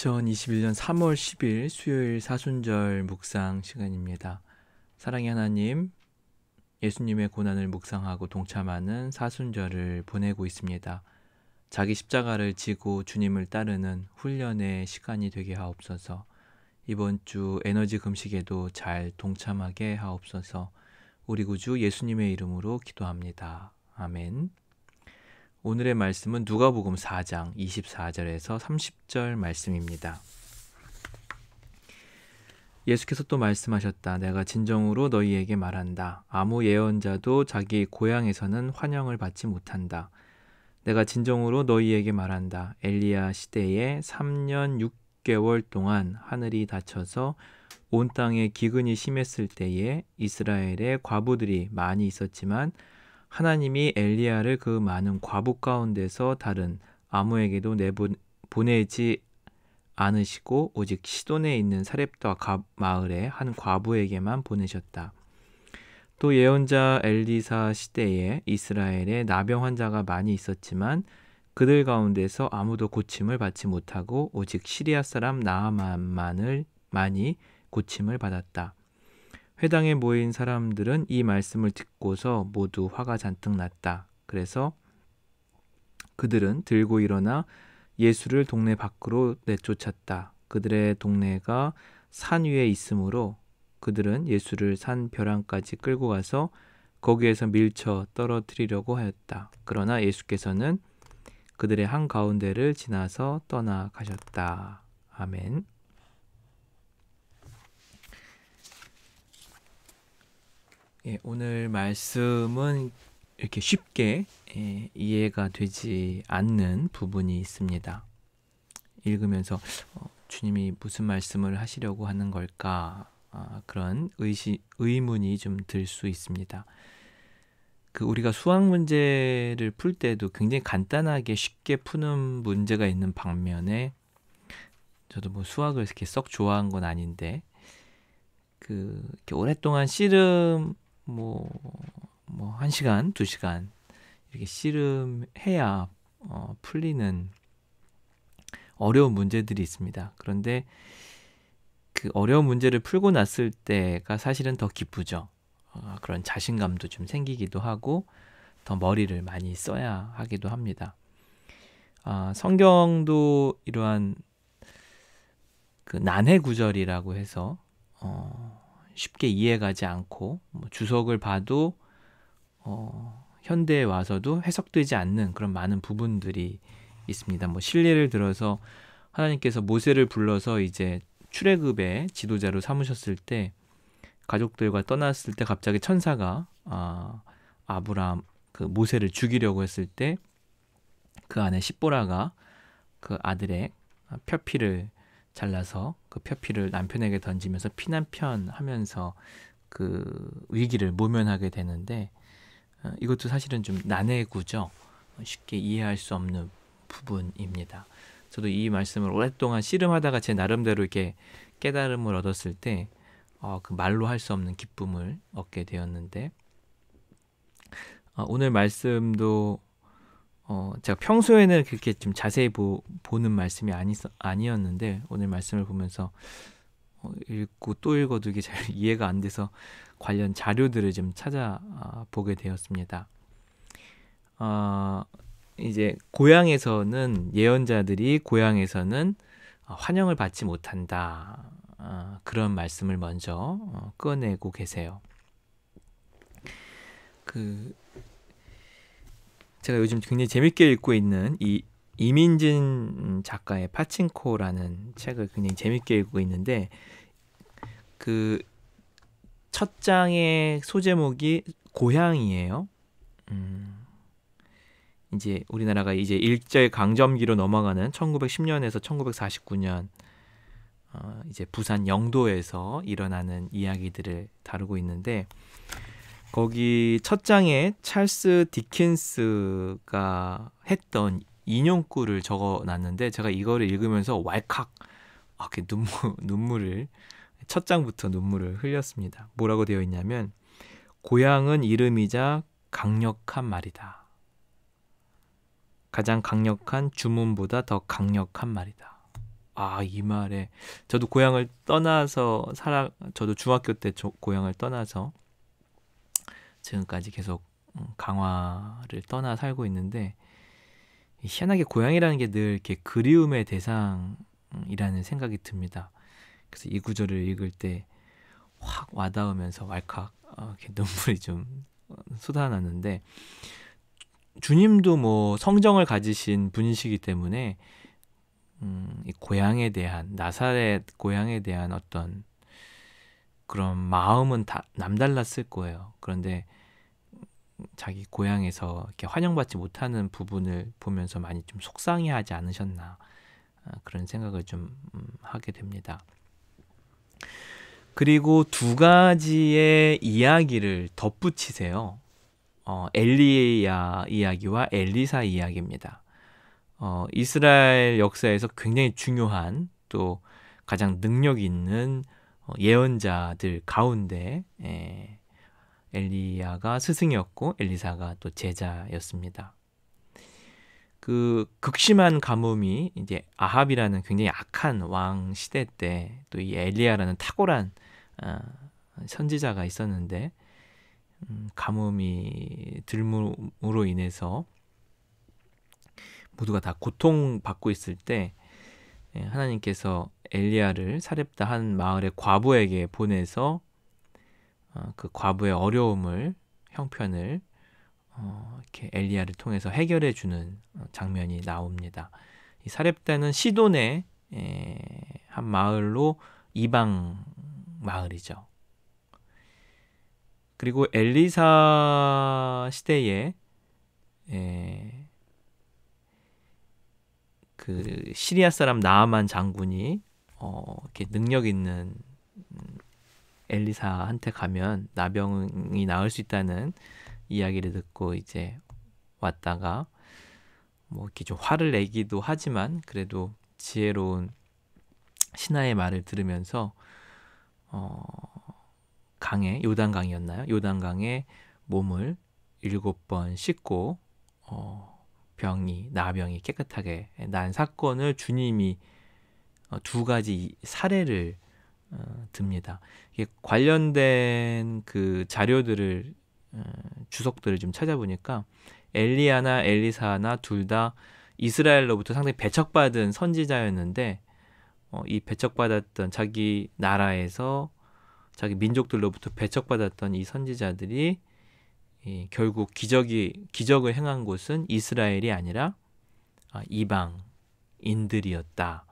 2021년 3월 10일 수요일 사순절 묵상 시간입니다. 사랑의 하나님, 예수님의 고난을 묵상하고 동참하는 사순절을 보내고 있습니다. 자기 십자가를 지고 주님을 따르는 훈련의 시간이 되게 하옵소서. 이번 주 에너지 금식에도 잘 동참하게 하옵소서. 우리 구주 예수님의 이름으로 기도합니다. 아멘. 오늘의 말씀은 누가복음 4장 24절에서 30절 말씀입니다. 예수께서 또 말씀하셨다. 내가 진정으로 너희에게 말한다. 아무 예언자도 자기 고향에서는 환영을 받지 못한다. 내가 진정으로 너희에게 말한다. 엘리야 시대에 3년 6개월 동안 하늘이 닫혀서 온 땅에 기근이 심했을 때에 이스라엘에 과부들이 많이 있었지만 하나님이 엘리야를 그 많은 과부 가운데서 다른 아무에게도 보내지 않으시고 오직 시돈에 있는 사렙다 마을의 한 과부에게만 보내셨다. 또 예언자 엘리사 시대에 이스라엘에 나병 환자가 많이 있었지만 그들 가운데서 아무도 고침을 받지 못하고 오직 시리아 사람 나아만이 고침을 받았다. 회당에 모인 사람들은 이 말씀을 듣고서 모두 화가 잔뜩 났다. 그래서 그들은 들고 일어나 예수를 동네 밖으로 내쫓았다. 그들의 동네가 산 위에 있으므로 그들은 예수를 산 벼랑까지 끌고 가서 거기에서 밀쳐 떨어뜨리려고 하였다. 그러나 예수께서는 그들의 한가운데를 지나서 떠나가셨다. 아멘. 오늘 말씀은 이렇게 쉽게 이해가 되지 않는 부분이 있습니다. 읽으면서 주님이 무슨 말씀을 하시려고 하는 걸까? 그런 의문이 좀 들 수 있습니다. 우리가 수학 문제를 풀 때도 굉장히 간단하게 쉽게 푸는 문제가 있는 반면에 저도 수학을 이렇게 썩 좋아한 건 아닌데 이렇게 오랫동안 씨름 1시간, 2시간 이렇게 씨름해야 풀리는 어려운 문제들이 있습니다. 그런데 그 어려운 문제를 풀고 났을 때가 사실은 더 기쁘죠. 그런 자신감도 좀 생기기도 하고 더 머리를 많이 써야 하기도 합니다. 성경도 이러한 난해 구절이라고 해서 쉽게 이해가지 않고 주석을 봐도 현대에 와서도 해석되지 않는 그런 많은 부분들이 있습니다. 실례를 들어서 하나님께서 모세를 불러서 이제 출애굽의 지도자로 삼으셨을 때 가족들과 떠났을 때 갑자기 천사가 아브라함 모세를 죽이려고 했을 때 그 아내 십보라가 그 아들의 표피를 잘라서 그 표피를 남편에게 던지면서 피난편 하면서 그 위기를 모면하게 되는데 이것도 사실은 좀 난해구죠. 쉽게 이해할 수 없는 부분입니다. 저도 이 말씀을 오랫동안 씨름하다가 제 나름대로 이렇게 깨달음을 얻었을 때 그 말로 할 수 없는 기쁨을 얻게 되었는데 오늘 말씀도 제가 평소에는 그렇게 좀 자세히 보는 말씀이 아니었는데 오늘 말씀을 보면서 읽고 또 읽어도 이게 잘 이해가 안 돼서 관련 자료들을 좀 찾아보게 되었습니다. 이제 예언자들이 고향에서는 환영을 받지 못한다. 그런 말씀을 먼저 꺼내고 계세요. 제가 요즘 굉장히 재밌게 읽고 있는 이민진 작가의 파친코라는 책을 굉장히 재밌게 읽고 있는데 첫 장의 소제목이 고향이에요. 이제 우리나라가 이제 일제 강점기로 넘어가는 1910년에서 1949년 이제 부산 영도에서 일어나는 이야기들을 다루고 있는데 거기 첫 장에 찰스 디킨스가 했던 인용구를 적어놨는데 제가 이거를 읽으면서 왈칵 눈물을 첫 장부터 눈물을 흘렸습니다. 뭐라고 되어 있냐면 고향은 이름이자 강력한 말이다. 가장 강력한 주문보다 더 강력한 말이다. 이 말에 저도 고향을 떠나서 저도 중학교 때 고향을 떠나서 지금까지 계속 강화를 떠나 살고 있는데, 희한하게 고향이라는 게 늘 이렇게 그리움의 대상이라는 생각이 듭니다. 그래서 이 구절을 읽을 때 확 와닿으면서 왈칵 이렇게 눈물이 좀 쏟아났는데, 주님도 뭐 성정을 가지신 분이시기 때문에 이 고향에 대한, 나사렛 고향에 대한 어떤 그런 마음은 다 남달랐을 거예요. 그런데 자기 고향에서 이렇게 환영받지 못하는 부분을 보면서 많이 좀 속상해하지 않으셨나, 그런 생각을 좀 하게 됩니다. 그리고 두 가지의 이야기를 덧붙이세요. 엘리야 이야기와 엘리사 이야기입니다. 이스라엘 역사에서 굉장히 중요한, 또 가장 능력 있는 예언자들 가운데 엘리야가 스승이었고 엘리사가 또 제자였습니다. 그 극심한 가뭄이 이제 아합이라는 굉장히 악한 왕 시대 때 또 이 엘리야라는 탁월한 선지자가 있었는데, 가뭄이 들므로 인해서 모두가 다 고통받고 있을 때 하나님께서 엘리야를 사렙다 한 마을의 과부에게 보내서 그 과부의 어려움을, 형편을 이렇게 엘리야를 통해서 해결해 주는 장면이 나옵니다. 이 사렙다는 시돈의 한 마을로 이방 마을이죠. 그리고 엘리사 시대에 그 시리아 사람 나아만 장군이 이렇게 능력 있는 엘리사한테 가면 나병이 나을 수 있다는 이야기를 듣고 이제 왔다가 뭐 이렇게 좀 화를 내기도 하지만 그래도 지혜로운 신하의 말을 들으면서 강에, 요단강이었나요? 요단강에 몸을 7번 씻고 나병이 깨끗하게 난 사건을 주님이 두 가지 사례를 듭니다. 이게 관련된 그 자료들을, 주석들을 좀 찾아보니까 엘리야나 엘리사나 둘 다 이스라엘로부터 상당히 배척받은 선지자였는데, 이 배척받았던 자기 나라에서 자기 민족들로부터 배척받았던 이 선지자들이 결국 기적을 행한 곳은 이스라엘이 아니라 이방인들이었다.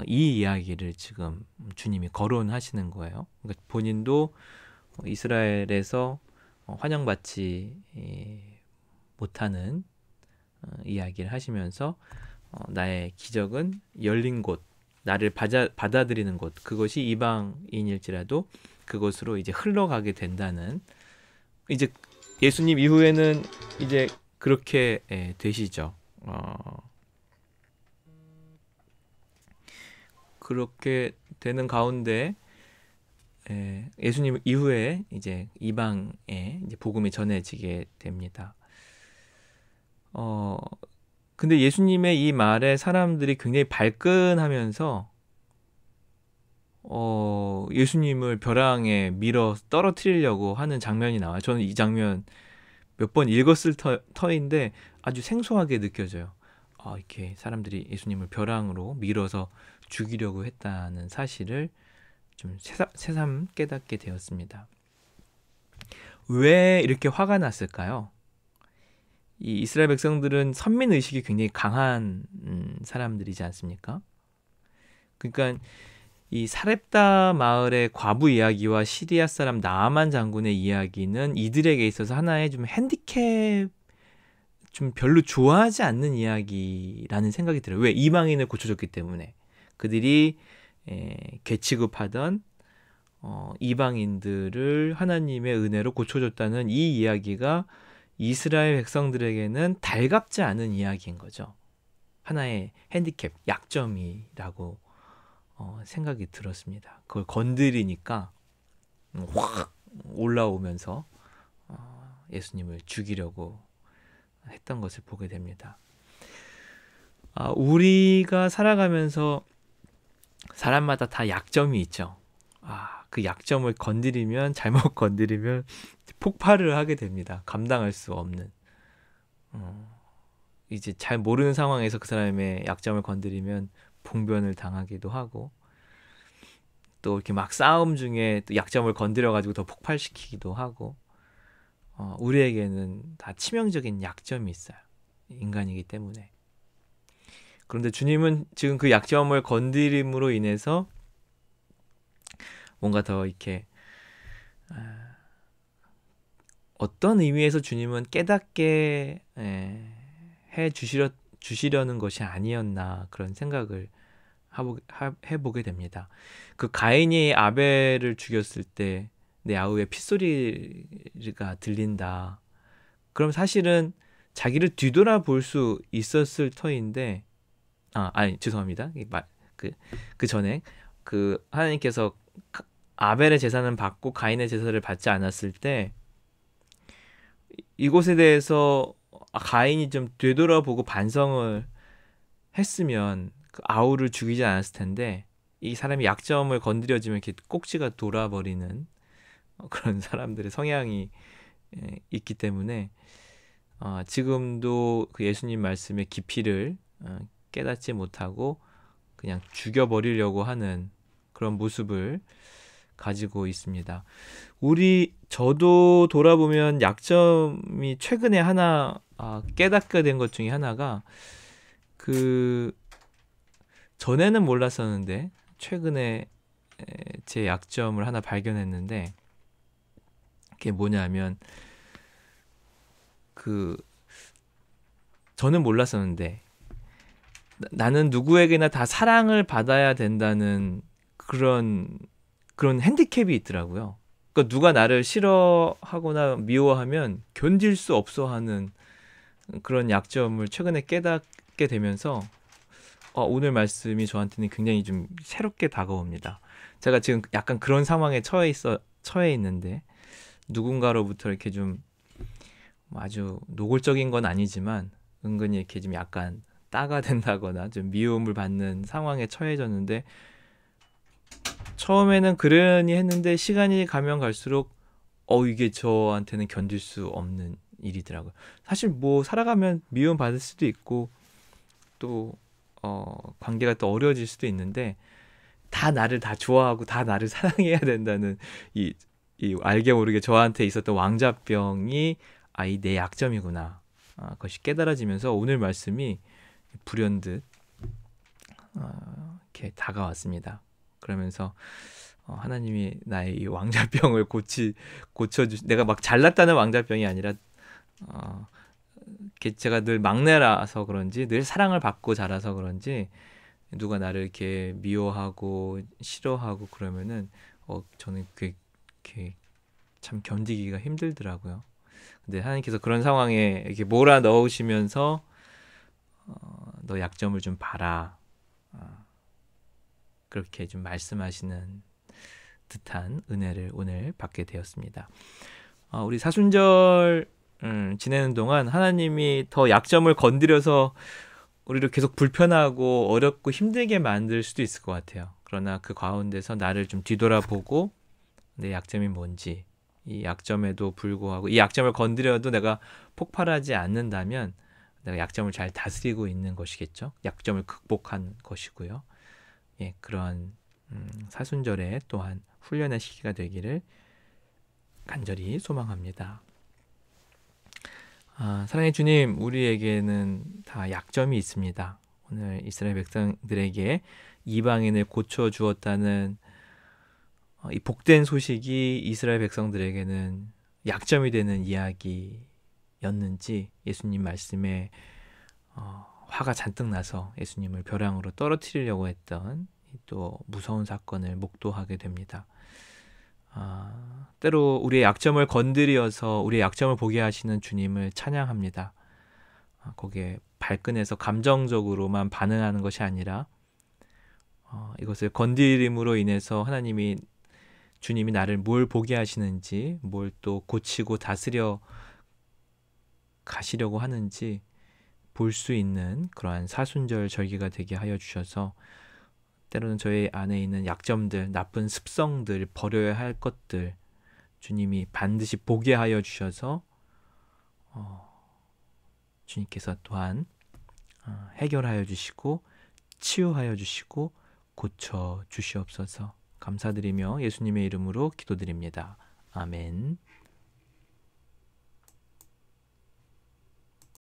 이 이야기를 지금 주님이 거론하시는 거예요. 그러니까 본인도 이스라엘에서 환영받지 못하는 이야기를 하시면서 나의 기적은 열린 곳, 나를 받아들이는 곳, 그것이 이방인일지라도 그것으로 이제 흘러가게 된다는, 이제 예수님 이후에는 이제 그렇게 되시죠. 그렇게 되는 가운데 예수님 이후에 이제 이방에 이제 복음이 전해지게 됩니다. 근데 예수님의 이 말에 사람들이 굉장히 발끈하면서 예수님을 벼랑에 밀어 떨어뜨리려고 하는 장면이 나와요. 저는 이 장면 몇 번 읽었을 터인데 아주 생소하게 느껴져요. 이렇게 사람들이 예수님을 벼랑으로 밀어서 죽이려고 했다는 사실을 좀 새삼 깨닫게 되었습니다. 왜 이렇게 화가 났을까요? 이 이스라엘 백성들은 선민의식이 굉장히 강한 사람들이지 않습니까? 그러니까 이 사렙다 마을의 과부 이야기와 시리아 사람 나아만 장군의 이야기는 이들에게 있어서 하나의 좀 핸디캡, 좀 별로 좋아하지 않는 이야기라는 생각이 들어요. 왜? 이방인을 고쳐줬기 때문에. 그들이 괴취급하던 이방인들을 하나님의 은혜로 고쳐줬다는 이 이야기가 이스라엘 백성들에게는 달갑지 않은 이야기인 거죠. 하나의 핸디캡, 약점이라고 생각이 들었습니다. 그걸 건드리니까 확 올라오면서 예수님을 죽이려고 했던 것을 보게 됩니다. 우리가 살아가면서 사람마다 다 약점이 있죠. 그 약점을 건드리면, 잘못 건드리면 폭발을 하게 됩니다. 감당할 수 없는. 이제 잘 모르는 상황에서 그 사람의 약점을 건드리면 봉변을 당하기도 하고, 또 이렇게 막 싸움 중에 또 약점을 건드려가지고 더 폭발시키기도 하고, 우리에게는 다 치명적인 약점이 있어요. 인간이기 때문에. 그런데 주님은 지금 그 약점을 건드림으로 인해서 뭔가 더 이렇게 어떤 의미에서 주님은 깨닫게 해 주시려는 것이 아니었나, 그런 생각을 해보게 됩니다. 그 가인이 아벨을 죽였을 때 내 아우의 핏소리가 들린다. 그럼 사실은 자기를 뒤돌아볼 수 있었을 터인데, 아니 죄송합니다. 그 전에 그 하나님께서 아벨의 제사는 받고 가인의 제사를 받지 않았을 때, 이곳에 대해서 가인이 좀 되돌아보고 반성을 했으면 그 아우를 죽이지 않았을 텐데, 이 사람이 약점을 건드려지면 이렇게 꼭지가 돌아버리는 그런 사람들의 성향이 있기 때문에 지금도 그 예수님 말씀의 깊이를 깨닫지 못하고 그냥 죽여버리려고 하는 그런 모습을 가지고 있습니다. 저도 돌아보면 약점이 최근에 하나 깨닫게 된 것 중에 하나가, 전에는 몰랐었는데 최근에 제 약점을 하나 발견했는데, 그게 뭐냐면, 저는 몰랐었는데 나는 누구에게나 다 사랑을 받아야 된다는 그런 핸디캡이 있더라고요. 그러니까 누가 나를 싫어하거나 미워하면 견딜 수 없어 하는 그런 약점을 최근에 깨닫게 되면서 오늘 말씀이 저한테는 굉장히 좀 새롭게 다가옵니다. 제가 지금 약간 그런 상황에 처해 있는데, 누군가로부터 이렇게 좀 아주 노골적인 건 아니지만 은근히 이렇게 좀 약간 따가 된다거나 좀 미움을 받는 상황에 처해졌는데, 처음에는 그러니 했는데 시간이 가면 갈수록 이게 저한테는 견딜 수 없는 일이더라고요. 사실 뭐 살아가면 미움 받을 수도 있고 또 관계가 또 어려워질 수도 있는데, 다 나를 다 좋아하고 다 나를 사랑해야 된다는 이 알게 모르게 저한테 있었던 왕자병이 이 내 약점이구나, 그것이 깨달아지면서 오늘 말씀이 불현듯 이렇게 다가왔습니다. 그러면서 하나님이 나의 이 왕자병을 내가 막 잘났다는 왕자병이 아니라 제가 늘 막내라서 그런지, 늘 사랑을 받고 자라서 그런지, 누가 나를 이렇게 미워하고 싫어하고 그러면은 저는 그게 참 견디기가 힘들더라고요. 근데 하나님께서 그런 상황에 이렇게 몰아 넣으시면서 너 약점을 좀 봐라, 그렇게 좀 말씀하시는 듯한 은혜를 오늘 받게 되었습니다. 우리 사순절 지내는 동안 하나님이 더 약점을 건드려서 우리를 계속 불편하고 어렵고 힘들게 만들 수도 있을 것 같아요. 그러나 그 가운데서 나를 좀 뒤돌아보고 내 약점이 뭔지, 이 약점에도 불구하고 이 약점을 건드려도 내가 폭발하지 않는다면 내가 약점을 잘 다스리고 있는 것이겠죠. 약점을 극복한 것이고요. 그러한 사순절에 또한 훈련의 시기가 되기를 간절히 소망합니다. 사랑의 주님, 우리에게는 다 약점이 있습니다. 오늘 이스라엘 백성들에게 이방인을 고쳐주었다는 이 복된 소식이 이스라엘 백성들에게는 약점이 되는 이야기였는지, 예수님 말씀에 화가 잔뜩 나서 예수님을 벼랑으로 떨어뜨리려고 했던 또 무서운 사건을 목도하게 됩니다. 때로 우리의 약점을 건드려서 우리의 약점을 보게 하시는 주님을 찬양합니다. 거기에 발끈해서 감정적으로만 반응하는 것이 아니라 이것을 건드림으로 인해서 주님이 나를 뭘 보게 하시는지, 뭘 또 고치고 다스려 가시려고 하는지 볼 수 있는 그러한 사순절 절기가 되게 하여 주셔서 때로는 저희 안에 있는 약점들, 나쁜 습성들, 버려야 할 것들 주님이 반드시 보게 하여 주셔서 주님께서 또한 해결하여 주시고 치유하여 주시고 고쳐 주시옵소서. 감사드리며 예수님의 이름으로 기도드립니다. 아멘.